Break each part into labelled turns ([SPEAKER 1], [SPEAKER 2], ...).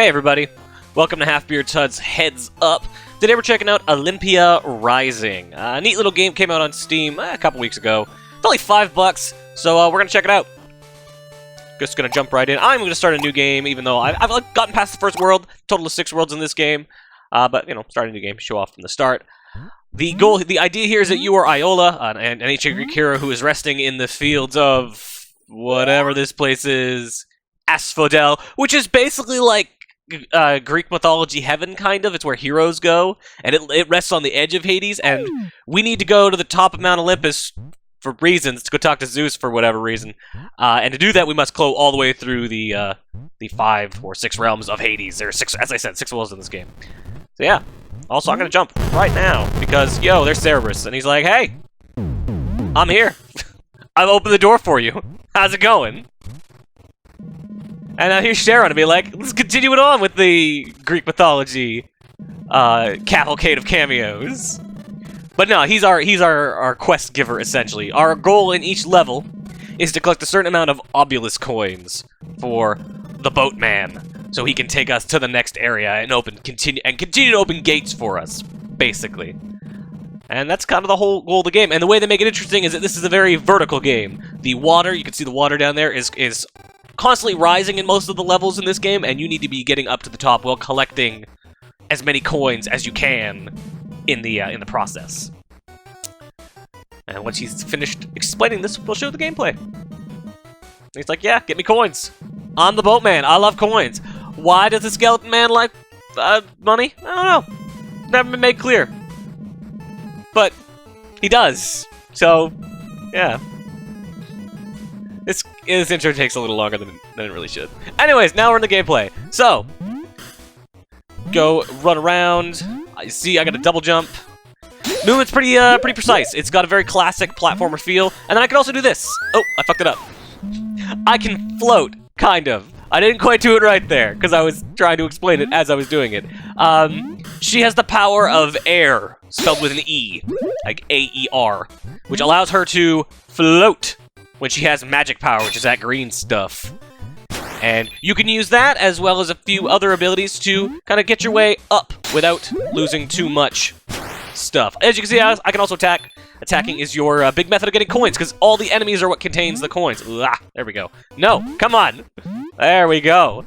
[SPEAKER 1] Hey everybody, welcome to Halfbeard's HUD's Heads Up. Today we're checking out Olympia Rising. A neat little game came out on Steam a couple weeks ago. It's only $5, so we're gonna check it out. Just gonna jump right in. I'm gonna start a new game, even though I've gotten past the first world. Total of 6 worlds in this game, but you know, start a new game, show off from the start. The idea here is that you are Iola, an ancient Greek hero who is resting in the fields of whatever this place is, Asphodel, which is basically like Greek mythology heaven, kind of. It's where heroes go, and it rests on the edge of Hades, and we need to go to the top of Mount Olympus for reasons, to go talk to Zeus for whatever reason. And to do that, we must go all the way through the 5 or 6 realms of Hades. There are 6, as I said, 6 worlds in this game. So yeah. Also, I'm gonna jump right now, because, yo, there's Cerberus, and he's like, hey, I'm here. I've opened the door for you. How's it going? And now here's Sharon to be like, let's continue it on with the Greek mythology cavalcade of cameos. But no, he's our quest giver, essentially. Our goal in each level is to collect a certain amount of obelisk coins for the boatman, so he can take us to the next area and continue to open gates for us, basically. And that's kind of the whole goal of the game. And the way they make it interesting is that this is a very vertical game. The water, you can see the water down there, is constantly rising in most of the levels in this game, and you need to be getting up to the top while collecting as many coins as you can in the process. And once he's finished explaining this, we'll show the gameplay. And he's like, yeah, get me coins. I'm the boatman. I love coins. Why does the skeleton man like money? I don't know. Never been made clear. But he does. So, yeah. This intro takes a little longer than it really should. Anyways, now we're in the gameplay. So, go run around. I see I got a double jump. Movement's pretty precise. It's got a very classic platformer feel. And then I can also do this. Oh, I fucked it up. I can float, kind of. I didn't quite do it right there, because I was trying to explain it as I was doing it. She has the power of air, spelled with an E, like A-E-R, which allows her to float when she has magic power, which is that green stuff. And you can use that, as well as a few other abilities, to kind of get your way up without losing too much stuff. As you can see, I can also attack. Attacking is your big method of getting coins, because all the enemies are what contains the coins. There we go. No, come on. There we go.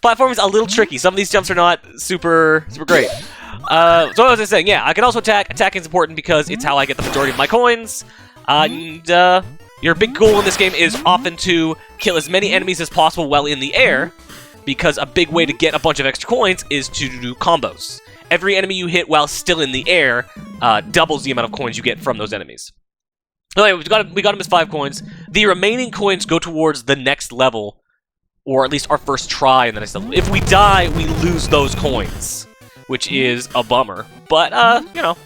[SPEAKER 1] Platforming's a little tricky. Some of these jumps are not super great. So what was I saying? Yeah, I can also attack. Attacking is important because it's how I get the majority of my coins. And your big goal in this game is often to kill as many enemies as possible while in the air, because a big way to get a bunch of extra coins is to do combos. Every enemy you hit while still in the air doubles the amount of coins you get from those enemies. Anyway, we got him as 5 coins. The remaining coins go towards the next level, or at least our first try in the next level. If we die, we lose those coins, which is a bummer. But, you know,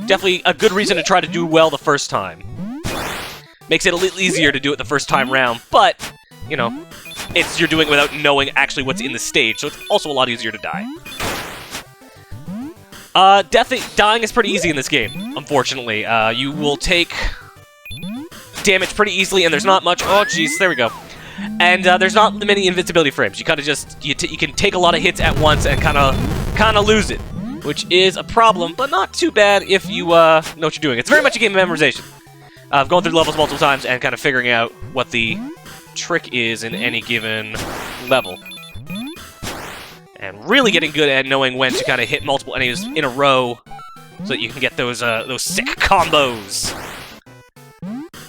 [SPEAKER 1] definitely a good reason to try to do well the first time. Makes it a little easier to do it the first time round, but, you know, you're doing it without knowing actually what's in the stage, so it's also a lot easier to die. Definitely, dying is pretty easy in this game, unfortunately. You will take damage pretty easily, and there's not much... Oh, jeez, there we go. And there's not many invincibility frames. You kind of just... You can take a lot of hits at once and kind of lose it, which is a problem, but not too bad if you know what you're doing. It's very much a game of memorization. Going through the levels multiple times and kind of figuring out what the trick is in any given level. And really getting good at knowing when to kind of hit multiple enemies in a row so that you can get those sick combos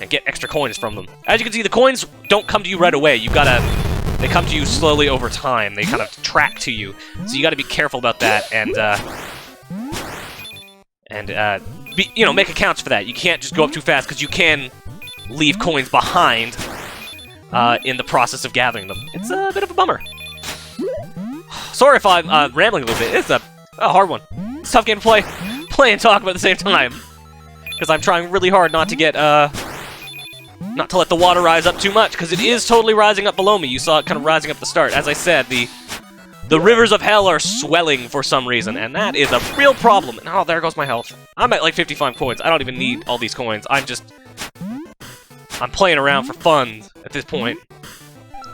[SPEAKER 1] and get extra coins from them. As you can see, the coins don't come to you right away. They come to you slowly over time. They kind of track to you. So you gotta be careful about that you know, make accounts for that. You can't just go up too fast, because you can leave coins behind in the process of gathering them. It's a bit of a bummer. Sorry if I'm rambling a little bit. It's a hard one. It's a tough game to play and talk about at the same time, because I'm trying really hard not to get not to let the water rise up too much, because it is totally rising up below me. You saw it kind of rising up at the start. As I said, the rivers of hell are swelling for some reason, and that is a real problem. And, oh, there goes my health. I'm at like 55 coins. I don't even need all these coins. I'm playing around for fun at this point.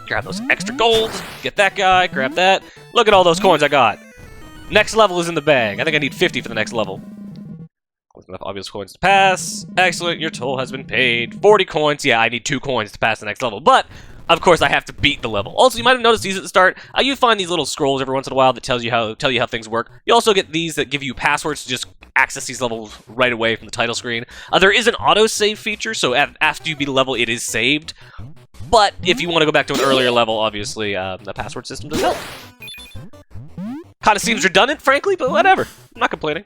[SPEAKER 1] Grab those extra gold. Get that guy. Grab that. Look at all those coins I got. Next level is in the bag. I think I need 50 for the next level. Enough obvious coins to pass. Excellent, your toll has been paid. 40 coins. Yeah, I need 2 coins to pass the next level. But, of course, I have to beat the level. Also, you might have noticed these at the start. You find these little scrolls every once in a while that tell you how things work. You also get these that give you passwords to just access these levels right away from the title screen. There is an autosave feature, so after you beat a level, it is saved. But if you want to go back to an earlier level, obviously, the password system does help. Kind of seems redundant, frankly, but whatever. I'm not complaining.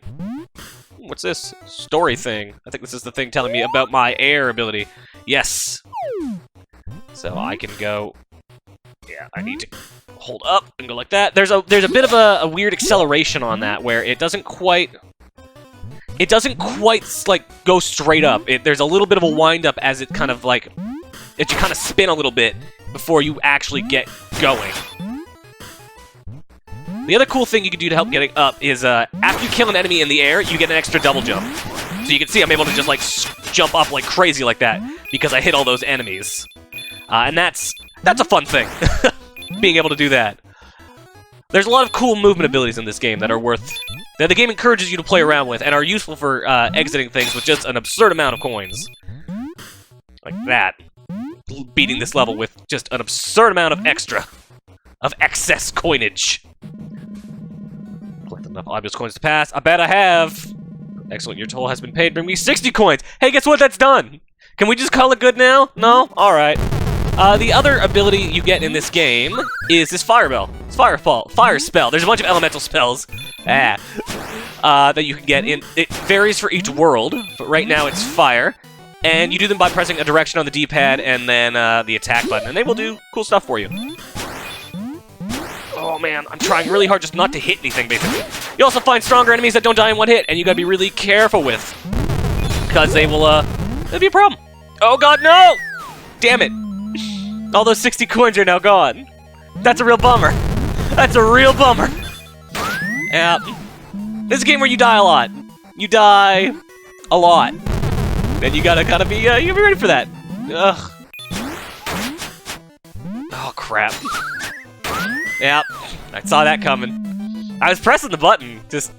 [SPEAKER 1] What's this? Story thing. I think this is the thing telling me about my air ability. Yes. So I can go... Yeah, I need to hold up and go like that. There's a bit of a weird acceleration on that where it doesn't quite... It doesn't quite, like, go straight up. There's a little bit of a wind-up as it kind of, like... As you kind of spin a little bit before you actually get going. The other cool thing you can do to help getting up is, after you kill an enemy in the air, you get an extra double jump. So you can see I'm able to just, like, jump up like crazy like that, because I hit all those enemies. And that's a fun thing, being able to do that. There's a lot of cool movement abilities in this game that are that the game encourages you to play around with, and are useful for, exiting things with just an absurd amount of coins. Like that. Beating this level with just an absurd amount of excess coinage. Collect enough obvious coins to pass. I bet I have. Excellent, your toll has been paid. Bring me 60 coins. Hey, guess what? That's done. Can we just call it good now? No? Alright. The other ability you get in this game is this fire spell. There's a bunch of elemental spells that you can get in. It varies for each world, but right now it's fire. And you do them by pressing a direction on the D-pad and then the attack button, and they will do cool stuff for you. Oh man, I'm trying really hard just not to hit anything, basically. You also find stronger enemies that don't die in one hit, and you gotta be really careful with. Because they will, that'll be a problem. Oh god, no! Damn it. All those 60 coins are now gone. That's a real bummer. That's a real bummer. Yeah. This is a game where you die a lot. You die a lot. And you gotta kind of be, you be ready for that. Ugh. Oh, crap. Yep, I saw that coming. I was pressing the button, just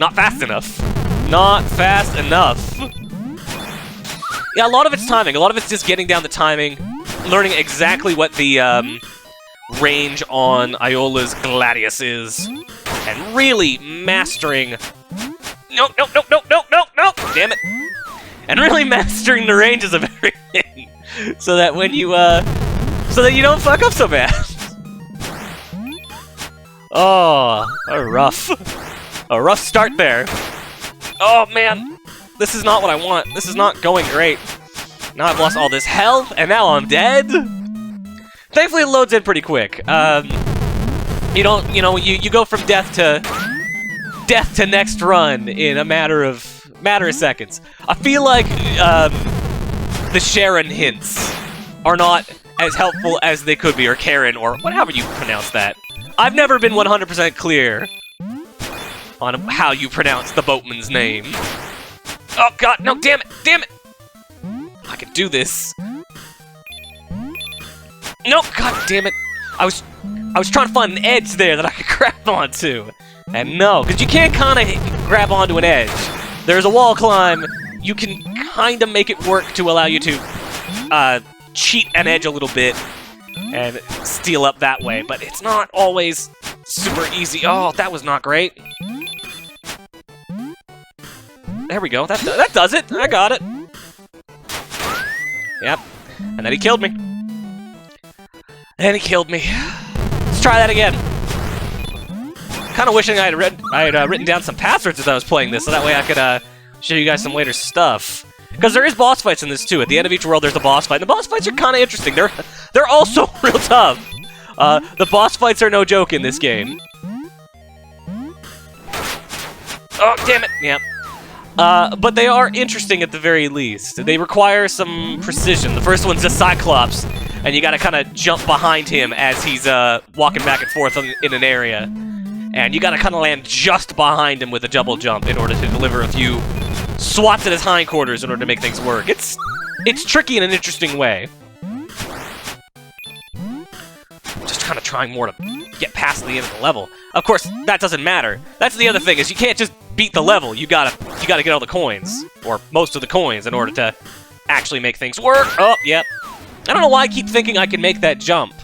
[SPEAKER 1] not fast enough. Not fast enough. Yeah, a lot of it's timing. A lot of it's just getting down the timing, learning exactly what the range on Iola's Gladius is, and really mastering... No! Damn it! And really mastering the ranges of everything, so that when you, so that you don't fuck up so bad. Oh, a rough start there. Oh man, this is not what I want. This is not going great. Now I've lost all this health, and now I'm dead. Thankfully, it loads in pretty quick. You go from death to next run in a matter of seconds. I feel like the Sharon hints are not as helpful as they could be, or Karen, or whatever you pronounce that. I've never been 100% clear on how you pronounce the boatman's name. Oh god, no, damn it! I can do this. No, god damn it! I was trying to find an edge there that I could grab onto. And no, because you can't kind of grab onto an edge. There's a wall climb. You can kind of make it work to allow you to cheat an edge a little bit and steal up that way, but it's not always super easy. Oh, that was not great. There we go. That does it. I got it. Yep. And then he killed me. Let's try that again. Kind of wishing I had written down some passwords as I was playing this, so that way I could show you guys some later stuff. Because there is boss fights in this too. At the end of each world, there's a boss fight. And the boss fights are kind of interesting. They're also real tough. The boss fights are no joke in this game. Oh, damn it! Yep. But they are interesting at the very least. They require some precision. The first one's a Cyclops, and you gotta kind of jump behind him as he's walking back and forth in an area. And you gotta kind of land just behind him with a double jump in order to deliver a few swats at his hindquarters in order to make things work. It's tricky in an interesting way. trying more to get past the end of the level. Of course, that doesn't matter. That's the other thing, is you can't just beat the level. You gotta get all the coins, or most of the coins, in order to actually make things work. Oh, yep. I don't know why I keep thinking I can make that jump.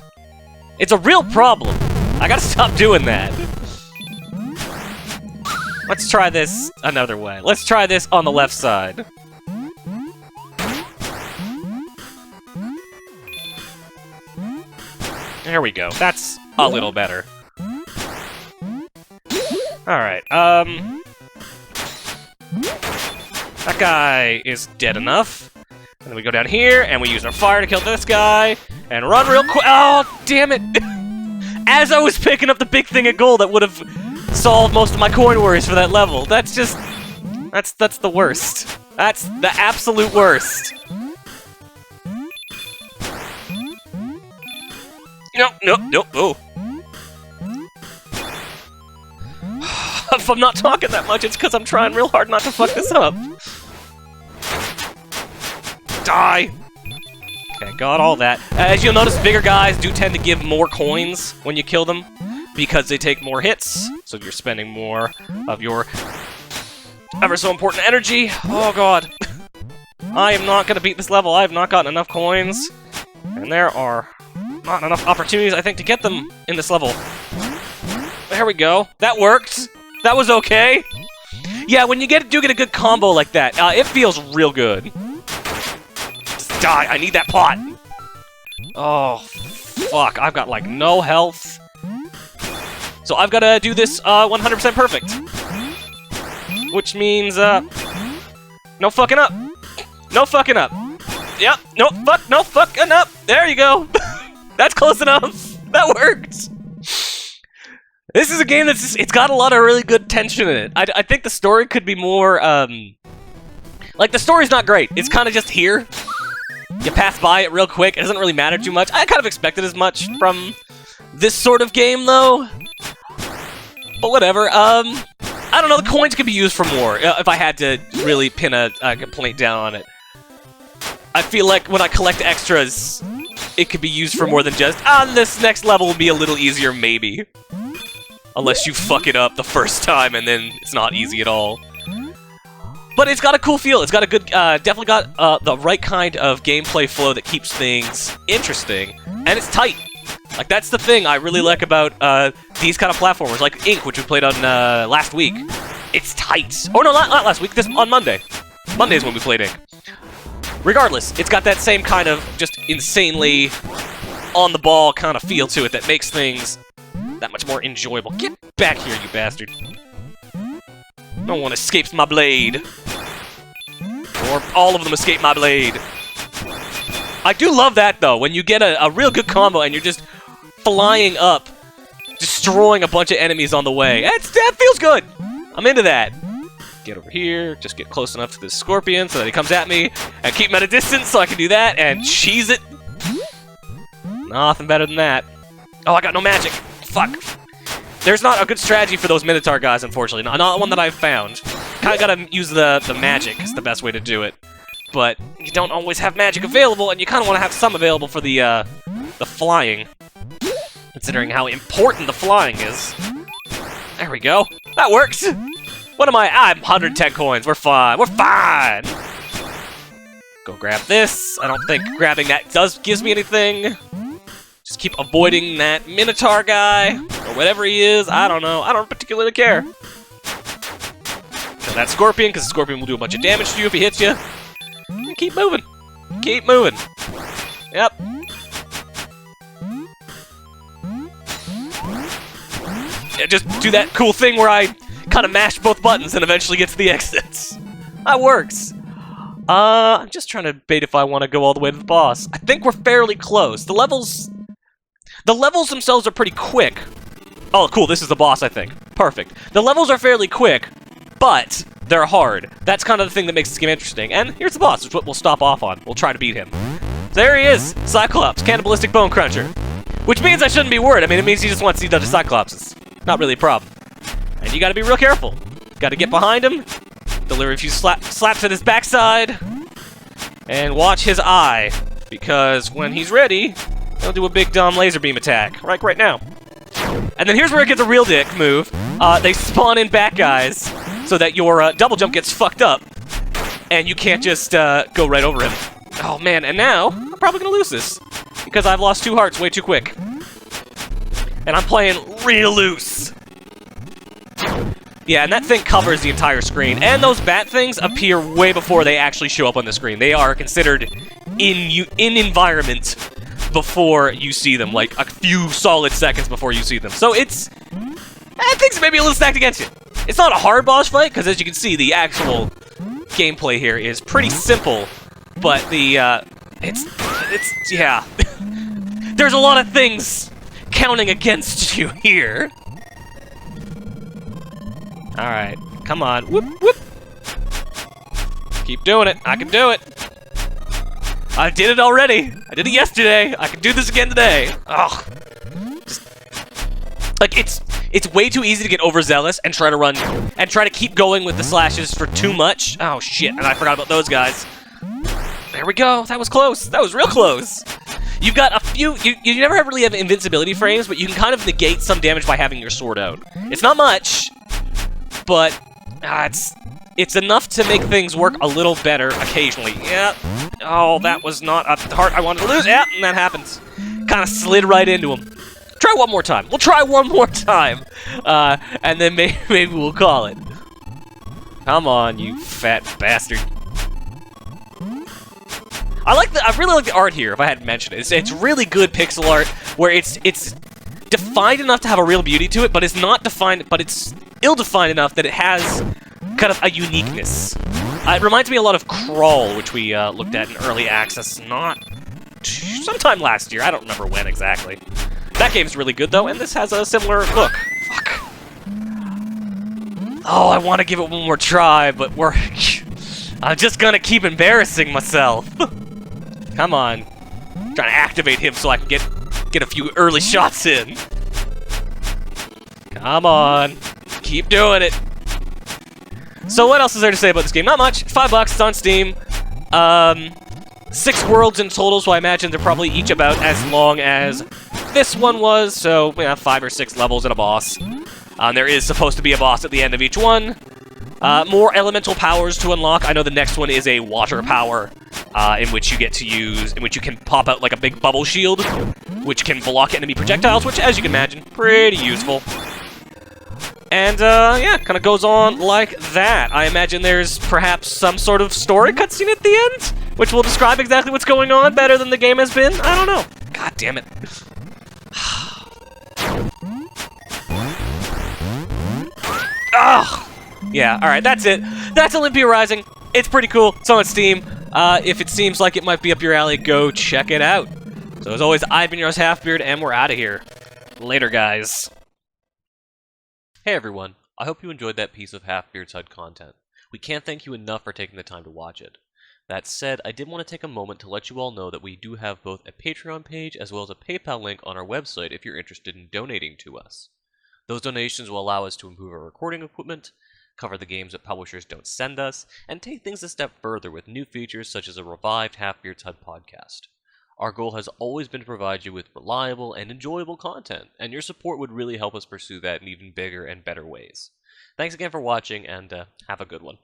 [SPEAKER 1] It's a real problem. I gotta stop doing that. Let's try this another way. Let's try this on the left side. There we go. That's a little better. Alright, that guy is dead enough. And then we go down here, and we use our fire to kill this guy, and run real quick. Oh, damn it! As I was picking up the big thing of gold that would have solved most of my coin worries for that level. That's just... That's the worst. That's the absolute worst. Nope, oh. If I'm not talking that much, it's because I'm trying real hard not to fuck this up. Die! Okay, got all that. As you'll notice, bigger guys do tend to give more coins when you kill them, because they take more hits, so you're spending more of your ever so important energy. Oh god. I am not gonna beat this level. I have not gotten enough coins, and there are not enough opportunities, I think, to get them in this level. There we go. That worked. That was okay. Yeah, when you do get a good combo like that, it feels real good. Just die. I need that pot. Oh, fuck. I've got, like, no health. So I've got to do this 100% perfect. Which means, no fucking up. No fucking up. Yep. No fucking up. There you go. That's close enough. That worked. This is a game that's just, it's got a lot of really good tension in it. I think the story could be more, like, the story's not great. It's kind of just here. You pass by it real quick. It doesn't really matter too much. I kind of expected as much from this sort of game, though. But whatever. I don't know, the coins could be used for more, if I had to really pin a complaint down on it. I feel like when I collect extras, it could be used for more than just, this next level will be a little easier, maybe. Unless you fuck it up the first time and then it's not easy at all. But it's got a cool feel. It's got a good, definitely got the right kind of gameplay flow that keeps things interesting. And it's tight. Like, that's the thing I really like about these kind of platformers, like Ink, which we played on last week. It's tight. Oh no, not last week, on Monday. Monday's when we played Ink. Regardless, it's got that same kind of just insanely on-the-ball kind of feel to it that makes things that much more enjoyable. Get back here, you bastard. No one escapes my blade. Or all of them escape my blade. I do love that, though, when you get a real good combo and you're just flying up, destroying a bunch of enemies on the way. That feels good. I'm into that. Get over here, just get close enough to this scorpion so that he comes at me, and keep him at a distance so I can do that, and cheese it. Nothing better than that. Oh, I got no magic. Fuck. There's not a good strategy for those Minotaur guys, unfortunately. Not one that I've found. Kinda gotta use the magic, is the best way to do it. But you don't always have magic available, and you kinda wanna have some available for the flying. Considering how important the flying is. There we go. That works! What am I? I'm 110 coins. We're fine. We're fine! Go grab this. I don't think grabbing that gives me anything. Just keep avoiding that Minotaur guy, or whatever he is. I don't know. I don't particularly care. Kill that Scorpion, because the Scorpion will do a bunch of damage to you if he hits you. And keep moving. Keep moving. Yep. Yeah, just do that cool thing where I kind of mash both buttons and eventually get to the exits. That works. I'm just trying to debate if I want to go all the way to the boss. I think we're fairly close. The levels themselves are pretty quick. Oh, cool, this is the boss, I think. Perfect. The levels are fairly quick, but they're hard. That's kind of the thing that makes this game interesting. And here's the boss, which is what we'll stop off on. We'll try to beat him. There he is, Cyclops, Cannibalistic Bone Cruncher. Which means I shouldn't be worried. I mean, it means he just wants to eat other Cyclopses. Not really a problem. And you gotta be real careful. Gotta get behind him, deliver a few slaps at his backside, and watch his eye, because when he's ready, They'll do a big dumb laser beam attack, right now. And then here's where it gets a real dick move. They spawn in bat guys so that your double jump gets fucked up, and you can't just go right over him. Oh man, and now I'm probably gonna lose this because I've lost 2 hearts way too quick. And I'm playing real loose. Yeah, and that thing covers the entire screen. And those bat things appear way before they actually show up on the screen. They are considered in environment before you see them, like a few solid seconds before you see them. So it's... things may be a little stacked against you. It's not a hard boss fight, because as you can see, the actual gameplay here is pretty simple. But the, yeah. There's a lot of things counting against you here. Alright, come on. Whoop, whoop. Keep doing it. I can do it. I did it already. I did it yesterday. I can do this again today. Ugh. Like, it's way too easy to get overzealous and try to run and try to keep going with the slashes for too much. Oh shit, and I forgot about those guys. There we go. That was close. That was real close. You've got a few... You never really have invincibility frames, but you can kind of negate some damage by having your sword out. It's not much, but it's enough to make things work a little better occasionally. Yeah. Oh, that was not a heart I wanted to lose. Yeah, and that happens. Kind of slid right into him. Try one more time. We'll try one more time. And then maybe we'll call it. Come on, you fat bastard. I really like the art here, if I hadn't mentioned it. It's really good pixel art, where it's defined enough to have a real beauty to it, but it's not defined, but it's ill-defined enough that it has kind of a uniqueness. It reminds me a lot of Crawl, which we looked at in early access, sometime last year. I don't remember when exactly. That game's really good, though, and this has a similar look. Fuck. Oh, I want to give it one more try, but I'm just gonna keep embarrassing myself. Come on. I'm trying to activate him so I can get a few early shots in. Come on. Keep doing it. So what else is there to say about this game? Not much. $5, it's on Steam. 6 worlds in total, so I imagine they're probably each about as long as this one was. So, yeah, 5 or 6 levels and a boss. There is supposed to be a boss at the end of each one. More elemental powers to unlock. I know the next one is a water power, in which you can pop out like a big bubble shield, which can block enemy projectiles, which, as you can imagine, pretty useful. And, yeah, kind of goes on like that. I imagine there's perhaps some sort of story cutscene at the end, which will describe exactly what's going on better than the game has been. I don't know. God damn it. Ugh. Yeah, alright, that's it. That's Olympia Rising. It's pretty cool. It's on Steam. If it seems like it might be up your alley, go check it out. So as always, I've been yours, Halfbeard, and we're out of here. Later, guys. Hey everyone, I hope you enjoyed that piece of Halfbeard's HUD content. We can't thank you enough for taking the time to watch it. That said, I did want to take a moment to let you all know that we do have both a Patreon page as well as a PayPal link on our website if you're interested in donating to us. Those donations will allow us to improve our recording equipment, cover the games that publishers don't send us, and take things a step further with new features such as a revived Halfbeard's HUD podcast. Our goal has always been to provide you with reliable and enjoyable content, and your support would really help us pursue that in even bigger and better ways. Thanks again for watching, and have a good one.